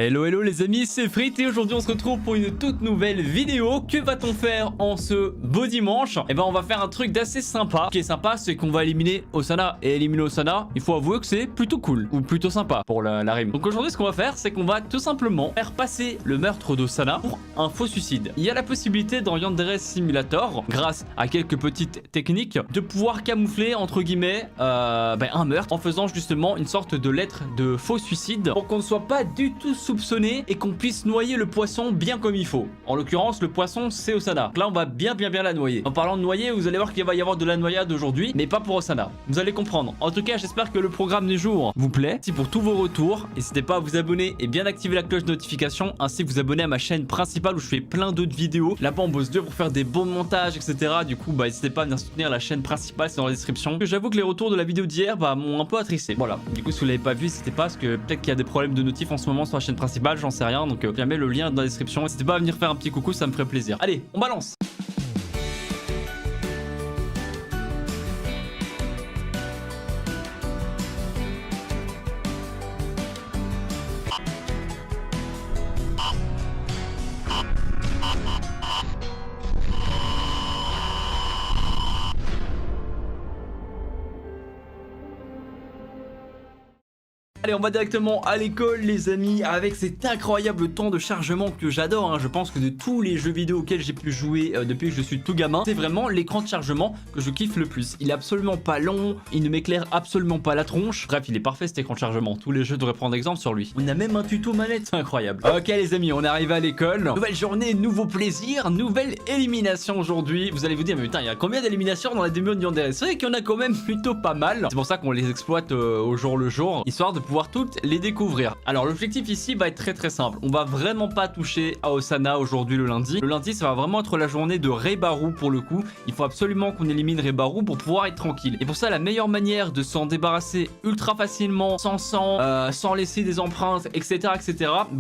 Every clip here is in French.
Hello hello les amis, c'est Frit et aujourd'hui on se retrouve pour une toute nouvelle vidéo. Que va-t-on faire en ce beau dimanche? Eh ben on va faire un truc d'assez sympa. Ce qui est sympa c'est qu'on va éliminer Osana. Et éliminer Osana, il faut avouer que c'est plutôt cool. Ou plutôt sympa pour la rime. Donc aujourd'hui ce qu'on va faire c'est qu'on va tout simplement faire passer le meurtre d'Osana pour un faux suicide. Il y a la possibilité dans Yandere Simulator, grâce à quelques petites techniques, de pouvoir camoufler entre guillemets un meurtre en faisant justement une sorte de lettre de faux suicide pour qu'on ne soit pas du tout soupçonné et qu'on puisse noyer le poisson bien comme il faut. En l'occurrence le poisson c'est Osana. Donc là on va bien la noyer. En parlant de noyer, vous allez voir qu'il va y avoir de la noyade aujourd'hui, mais pas pour Osana. Vous allez comprendre. En tout cas j'espère que le programme du jour vous plaît. Si pour tous vos retours, n'hésitez pas à vous abonner et bien activer la cloche de notification, ainsi que vous abonner à ma chaîne principale où je fais plein d'autres vidéos. Là-bas on bosse dur pour faire des bons montages etc. Du coup n'hésitez pas à venir soutenir la chaîne principale, c'est dans la description. J'avoue que les retours de la vidéo d'hier m'ont un peu attristé. Voilà, du coup si vous l'avez pas vu n'hésitez pas, parce que peut-être qu'il y a des problèmes de notif en ce moment sur la chaîne principale, j'en sais rien, donc jamais le lien dans la description. N'hésitez pas à venir faire un petit coucou, ça me ferait plaisir. Allez, on balance. Allez, on va directement à l'école les amis, avec cet incroyable temps de chargement que j'adore, hein. Je pense que de tous les jeux vidéo auxquels j'ai pu jouer depuis que je suis tout gamin, c'est vraiment l'écran de chargement que je kiffe le plus. Il est absolument pas long, il ne m'éclaire absolument pas la tronche. Bref, il est parfait cet écran de chargement, tous les jeux devraient prendre exemple sur lui. On a même un tuto manette, c'est incroyable. Ok les amis, on est arrivé à l'école. Nouvelle journée, nouveau plaisir, nouvelle élimination aujourd'hui. Vous allez vous dire, mais putain, il y a combien d'éliminations dans la démo de Yandere? C'est vrai qu'il y en a quand même plutôt pas mal. C'est pour ça qu'on les exploite au jour le jour, histoire de pouvoir toutes les découvrir. Alors l'objectif ici va être très simple. On va vraiment pas toucher à Osana aujourd'hui le lundi. Le lundi ça va vraiment être la journée de Reibaru pour le coup. Il faut absolument qu'on élimine Reibaru pour pouvoir être tranquille. Et pour ça la meilleure manière de s'en débarrasser ultra facilement, sans sang, sans laisser des empreintes etc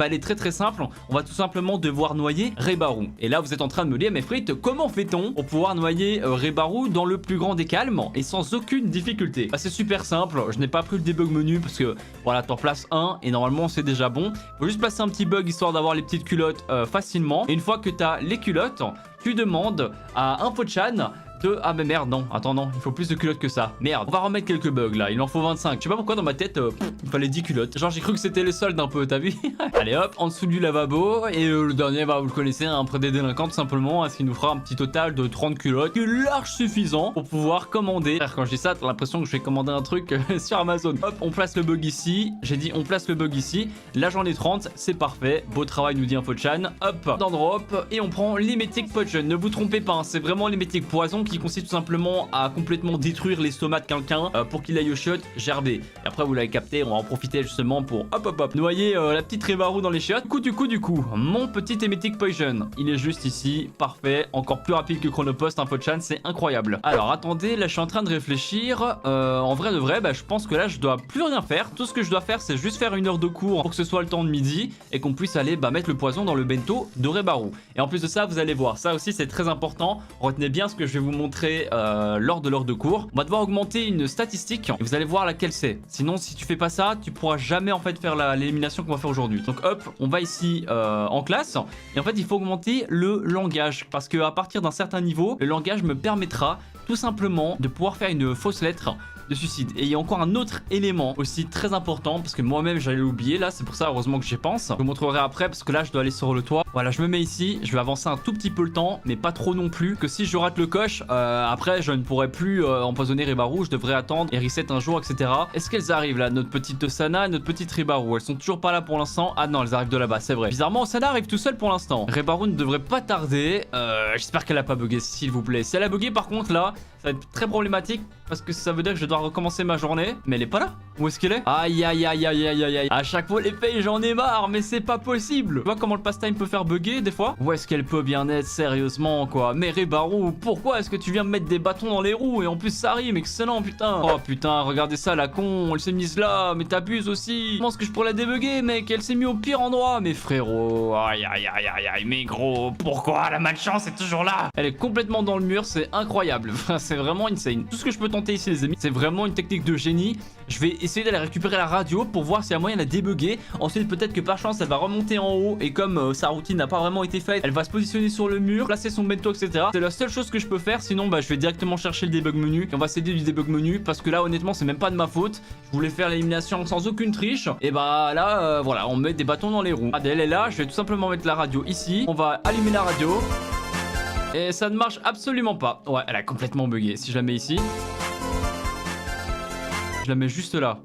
elle est très simple. On va tout simplement devoir noyer Reibaru. Et là vous êtes en train de me dire, mais Frit, comment fait-on pour pouvoir noyer Reibaru dans le plus grand des calmes et sans aucune difficulté? C'est super simple. Je n'ai pas pris le debug menu parce que voilà, t'en places un et normalement c'est déjà bon. Faut juste placer un petit bug histoire d'avoir les petites culottes facilement. Et une fois que t'as les culottes, tu demandes à Infochan de... Ah mais merde, non, attends, non, il faut plus de culottes que ça. Merde, on va remettre quelques bugs là, il en faut 25. Je sais pas pourquoi dans ma tête, il fallait 10 culottes. Genre j'ai cru que c'était le solde un peu, t'as vu? Allez hop, en dessous du lavabo. Et le dernier, vous le connaissez, un prêt des délinquants tout simplement, ce qui nous fera un petit total de 30 culottes, qui est large suffisant pour pouvoir commander. Quand je dis ça, t'as l'impression que je vais commander un truc sur Amazon. Hop, on place le bug ici. J'ai dit on place le bug ici. Là j'en ai 30, c'est parfait. Beau travail nous dit Infochan. Hop, dans drop. Et on prend l'Emetic Potion. Ne vous trompez pas, hein, c'est vraiment l'Emetic Poison qui consiste tout simplement à complètement détruire l'estomac de quelqu'un pour qu'il aille au chiottes gerber. Et après vous l'avez capté, on va en profiter justement pour hop noyer la petite Reibaru dans les chiottes. Du coup, mon petit Emetic Poison, il est juste ici, parfait, encore plus rapide que Chronopost, Infochan, c'est incroyable. Alors attendez, là je suis en train de réfléchir. En vrai de vrai, je pense que là je dois plus rien faire. Tout ce que je dois faire c'est juste faire 1 heure de cours pour que ce soit le temps de midi et qu'on puisse aller mettre le poison dans le bento de Reibaru. Et en plus de ça, vous allez voir, ça aussi c'est très important. Retenez bien ce que je vais vous montrer lors de l'heure de cours. On va devoir augmenter une statistique et vous allez voir laquelle c'est. Sinon si tu fais pas ça, tu pourras jamais en fait faire l'élimination qu'on va faire aujourd'hui. Donc hop, on va ici en classe et en fait il faut augmenter le langage parce que à partir d'un certain niveau, le langage me permettra tout simplement de pouvoir faire une fausse lettre de suicide. Et il y a encore un autre élément aussi très important parce que moi-même j'allais l'oublier là, c'est pour ça heureusement que j'y pense. Je vous montrerai après parce que là je dois aller sur le toit. Voilà, je me mets ici, je vais avancer un tout petit peu le temps mais pas trop non plus, que si je rate le coche après je ne pourrai plus empoisonner Reibaru, je devrais attendre et reset un jour etc. Est-ce qu'elles arrivent là, notre petite Osana et notre petite Reibaru? Elles sont toujours pas là pour l'instant. Ah non, elles arrivent de là-bas, c'est vrai. Bizarrement Osana arrive tout seul pour l'instant. Reibaru ne devrait pas tarder. J'espère qu'elle a pas bugué s'il vous plaît. Si elle a bugué par contre là, ça va être très problématique parce que ça veut dire que je dois recommencer ma journée. Mais elle est pas là. Où est-ce qu'elle est? Aïe aïe aïe aïe aïe aïe. À chaque fois les payes j'en ai marre, mais c'est pas possible. Tu vois comment le pastime peut faire bugger des fois? Où est-ce qu'elle peut bien être sérieusement quoi? Mais Reibaru, pourquoi est-ce que tu viens me mettre des bâtons dans les roues? Et en plus ça rime, excellent putain. Oh putain, regardez ça la con, elle s'est mise là, mais t'abuses aussi. Comment est-ce que je pourrais la débugger mec? Elle s'est mise au pire endroit. Mais frérot, aïe aïe aïe aïe aïe. Mais gros, pourquoi la malchance est toujours là? Elle est complètement dans le mur, c'est incroyable. C'est vraiment insane. Tout ce que je peux tenter ici les amis, c'est vraiment une technique de génie. Je vais essayer d'aller récupérer la radio pour voir s'il y a moyen de la débugger. Ensuite peut-être que par chance elle va remonter en haut et comme sa routine n'a pas vraiment été faite, elle va se positionner sur le mur, placer son bento, etc. C'est la seule chose que je peux faire, sinon bah je vais directement chercher le debug menu et on va s'aider du debug menu parce que là honnêtement c'est même pas de ma faute. Je voulais faire l'élimination sans aucune triche et bah là voilà, on met des bâtons dans les roues. Regardez, elle est là, je vais tout simplement mettre la radio ici, on va allumer la radio et ça ne marche absolument pas. Ouais, elle a complètement bugué. Si je la mets ici, je la mets juste là.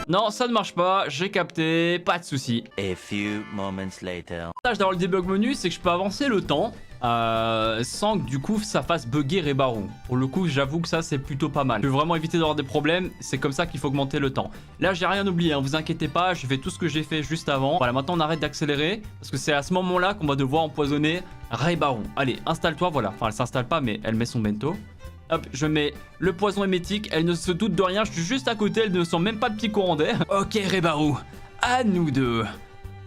Non, ça ne marche pas, j'ai capté, pas de souci. A few moments later. L'avantage d'avoir le debug menu, c'est que je peux avancer le temps sans que du coup ça fasse bugger Rebaru. Pour le coup, j'avoue que ça c'est plutôt pas mal. Je veux vraiment éviter d'avoir des problèmes, c'est comme ça qu'il faut augmenter le temps. Là, j'ai rien oublié, hein, vous inquiétez pas, je fais tout ce que j'ai fait juste avant. Voilà, maintenant on arrête d'accélérer parce que c'est à ce moment-là qu'on va devoir empoisonner Rebaru. Allez, installe-toi, voilà. Enfin, elle s'installe pas, mais elle met son bento. Hop, je mets le poison hémétique, elle ne se doute de rien, je suis juste à côté, elle ne sent même pas de petit courant d'air. Ok Rebaru, à nous deux.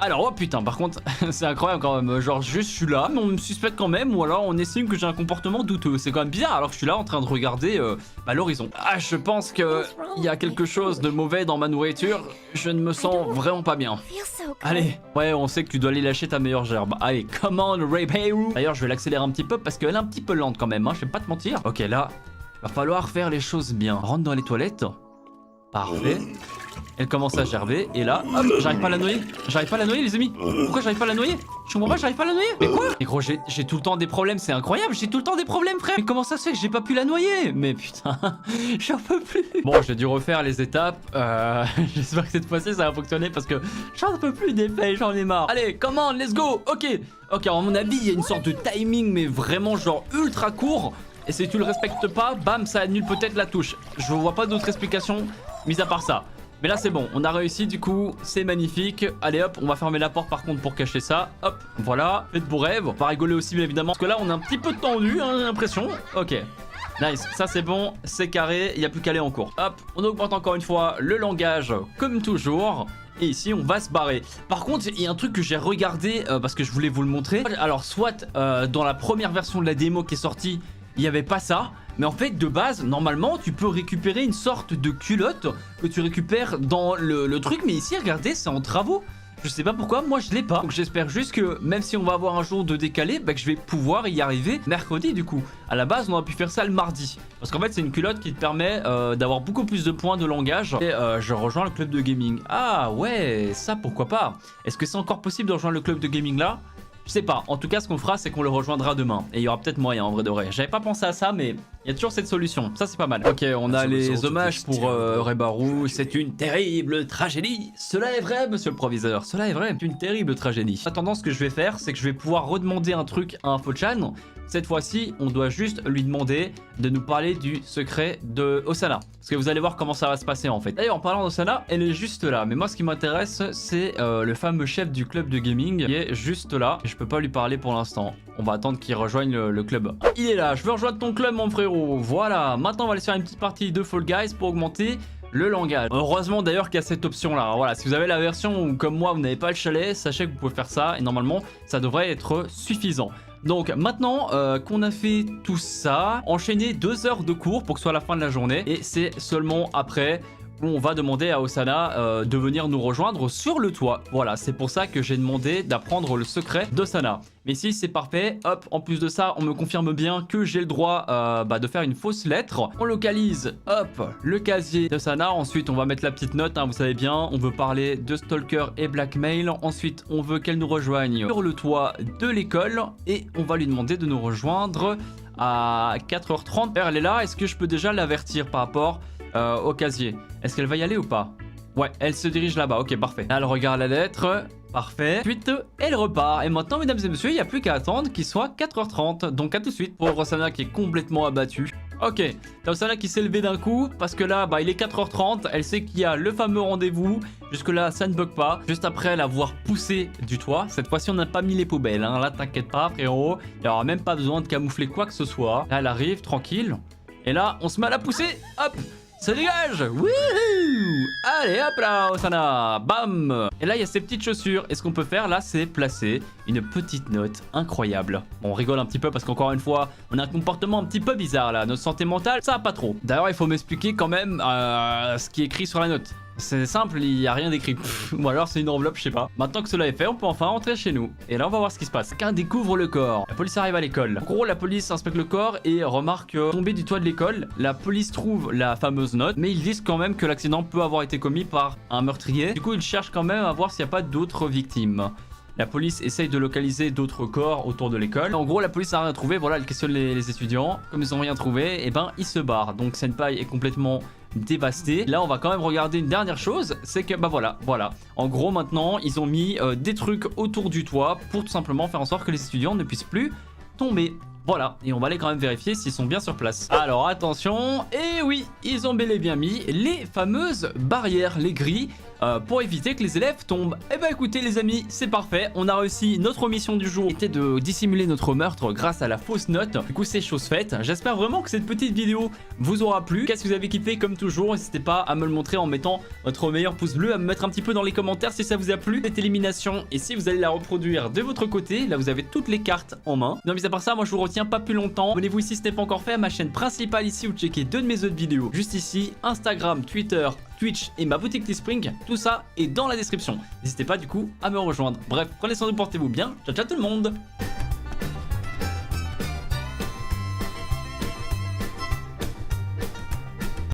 Alors, oh putain, par contre, c'est incroyable quand même, genre juste je suis là, mais on me suspecte quand même, ou alors on estime que j'ai un comportement douteux. C'est quand même bizarre alors que je suis là en train de regarder l'horizon. Ah, je pense que il y a quelque chose de mauvais dans ma nourriture, je ne me sens vraiment pas bien. Allez, ouais, on sait que tu dois aller lâcher ta meilleure gerbe. Allez, come on, Rebaru. D'ailleurs, je vais l'accélérer un petit peu parce qu'elle est un petit peu lente quand même, hein, je vais pas te mentir. Ok, là, il va falloir faire les choses bien. Rentre dans les toilettes. Parfait. Elle commence à gerber et là, hop, j'arrive pas à la noyer. J'arrive pas à la noyer les amis. Pourquoi j'arrive pas à la noyer? Je comprends pas, j'arrive pas à la noyer. Mais quoi? Mais gros, j'ai tout le temps des problèmes, c'est incroyable, j'ai tout le temps des problèmes frère. Mais comment ça se fait que j'ai pas pu la noyer? Mais putain, j'en peux plus. Bon, j'ai dû refaire les étapes. J'espère que cette fois-ci ça va fonctionner parce que j'en peux plus d'effets, j'en ai marre. Allez, commande, let's go. Ok, à mon avis, il y a une sorte de timing mais vraiment genre ultra court. Et si tu le respectes pas, bam, ça annule peut-être la touche. Je vois pas d'autre explication mis à part ça. Mais là c'est bon, on a réussi du coup, c'est magnifique. Allez hop, on va fermer la porte par contre pour cacher ça. Hop, voilà, faites vos rêves. On va rigoler aussi bien évidemment. Parce que là on est un petit peu tendu, hein, j'ai l'impression. Ok, nice, ça c'est bon, c'est carré, il n'y a plus qu'à aller en cours. Hop, on augmente encore une fois le langage comme toujours. Et ici on va se barrer. Par contre il y a un truc que j'ai regardé parce que je voulais vous le montrer. Alors soit dans la première version de la démo qui est sortie, il n'y avait pas ça. Mais en fait de base normalement tu peux récupérer une sorte de culotte que tu récupères dans le truc. Mais ici regardez, c'est en travaux. Je sais pas pourquoi, moi je l'ai pas. Donc j'espère juste que même si on va avoir un jour de décalé, bah, que je vais pouvoir y arriver mercredi du coup. À la base on aurait pu faire ça le mardi. Parce qu'en fait c'est une culotte qui te permet d'avoir beaucoup plus de points de langage. Et je rejoins le club de gaming. Ah ouais, ça pourquoi pas. Est-ce que c'est encore possible de rejoindre le club de gaming là? Je sais pas, en tout cas ce qu'on fera c'est qu'on le rejoindra demain. Et il y aura peut-être moyen en vrai de vrai. J'avais pas pensé à ça mais il y a toujours cette solution, ça c'est pas mal. Ok, on a les hommages pour Rebaru. C'est une terrible tragédie. Cela est vrai monsieur le proviseur, cela est vrai. C'est une terrible tragédie. En attendant, ce que je vais faire c'est que je vais pouvoir redemander un truc à Infochan. Cette fois-ci on doit juste lui demander de nous parler du secret de Osana. Parce que vous allez voir comment ça va se passer en fait. D'ailleurs en parlant d'Osana, elle est juste là. Mais moi ce qui m'intéresse c'est le fameux chef du club de gaming qui est juste là. Et je peux pas lui parler pour l'instant. On va attendre qu'il rejoigne le club. Il est là, je veux rejoindre ton club mon frérot. Voilà, maintenant on va aller faire une petite partie de Fall Guys pour augmenter le langage. Heureusement d'ailleurs qu'il y a cette option là. Voilà, si vous avez la version où comme moi vous n'avez pas le chalet, sachez que vous pouvez faire ça. Et normalement ça devrait être suffisant. Donc maintenant qu'on a fait tout ça, enchaîner 2 heures de cours pour que ce soit la fin de la journée. Et c'est seulement après où on va demander à Osana de venir nous rejoindre sur le toit. Voilà, c'est pour ça que j'ai demandé d'apprendre le secret d'Osana. Mais ici c'est parfait, hop, en plus de ça on me confirme bien que j'ai le droit de faire une fausse lettre. On localise, hop, le casier d'Osana. Ensuite on va mettre la petite note, hein, vous savez bien, on veut parler de stalker et blackmail. Ensuite on veut qu'elle nous rejoigne sur le toit de l'école. Et on va lui demander de nous rejoindre à 4h30. Elle est là, est-ce que je peux déjà l'avertir par rapport au casier? Est-ce qu'elle va y aller ou pas? Ouais, elle se dirige là-bas, ok parfait. Elle regarde la lettre, parfait. Ensuite, elle repart. Et maintenant, mesdames et messieurs, il n'y a plus qu'à attendre qu'il soit 4h30. Donc à tout de suite pour Osana qui est complètement abattue. Ok, t'as Osana qui s'est levé d'un coup parce que là, il est 4h30. Elle sait qu'il y a le fameux rendez-vous. Jusque là, ça ne bug pas. Juste après l'avoir poussé du toit. Cette fois-ci, on n'a pas mis les poubelles. Hein. Là, t'inquiète pas, frérot. Il n'y aura même pas besoin de camoufler quoi que ce soit. Là, elle arrive, tranquille. Et là, on se met à la pousser. Hop! Ça dégage. Wouhou. Allez hop là, Osana. Bam. Et là il y a ces petites chaussures. Et ce qu'on peut faire là, c'est placer une petite note incroyable. Bon, on rigole un petit peu parce qu'encore une fois, on a un comportement un petit peu bizarre là. Notre santé mentale, ça va pas trop. D'ailleurs, il faut m'expliquer quand même ce qui est écrit sur la note. C'est simple, il n'y a rien d'écrit. Ou alors c'est une enveloppe, je sais pas. Maintenant que cela est fait, on peut enfin rentrer chez nous. Et là, on va voir ce qui se passe. Quelqu'un découvre le corps. La police arrive à l'école. En gros, la police inspecte le corps et remarque tomber du toit de l'école. La police trouve la fameuse note, mais ils disent quand même que l'accident peut avoir été commis par un meurtrier. Du coup, ils cherchent quand même à voir s'il n'y a pas d'autres victimes. La police essaye de localiser d'autres corps autour de l'école. En gros, la police n'a rien trouvé. Voilà, elle questionne les étudiants. Comme ils n'ont rien trouvé, et ben ils se barrent. Donc Senpai est complètement dévasté. Là, on va quand même regarder une dernière chose. C'est que, bah voilà. En gros, maintenant, ils ont mis des trucs autour du toit pour tout simplement faire en sorte que les étudiants ne puissent plus tomber. Voilà, et on va aller quand même vérifier s'ils sont bien sur place. Alors attention, et oui, ils ont bel et bien mis les fameuses barrières, les grilles, pour éviter que les élèves tombent. Et bah écoutez les amis, c'est parfait, on a réussi. Notre mission du jour était de dissimuler notre meurtre grâce à la fausse note. Du coup c'est chose faite. J'espère vraiment que cette petite vidéo vous aura plu. Qu'est-ce que vous avez kiffé? Comme toujours, n'hésitez pas à me le montrer en mettant votre meilleur pouce bleu, à me mettre un petit peu dans les commentaires si ça vous a plu cette élimination, et si vous allez la reproduire de votre côté. Là vous avez toutes les cartes en main. Non mais à part ça, moi je vous retiens pas plus longtemps. Abonnez-vous ici si ce n'est pas encore fait à ma chaîne principale ici, ou checkez deux de mes autres vidéos juste ici, Instagram, Twitter, Twitch et ma boutique Teespring. Tout ça est dans la description. N'hésitez pas du coup à me rejoindre. Bref, prenez soin de vous, portez-vous bien. Ciao ciao tout le monde.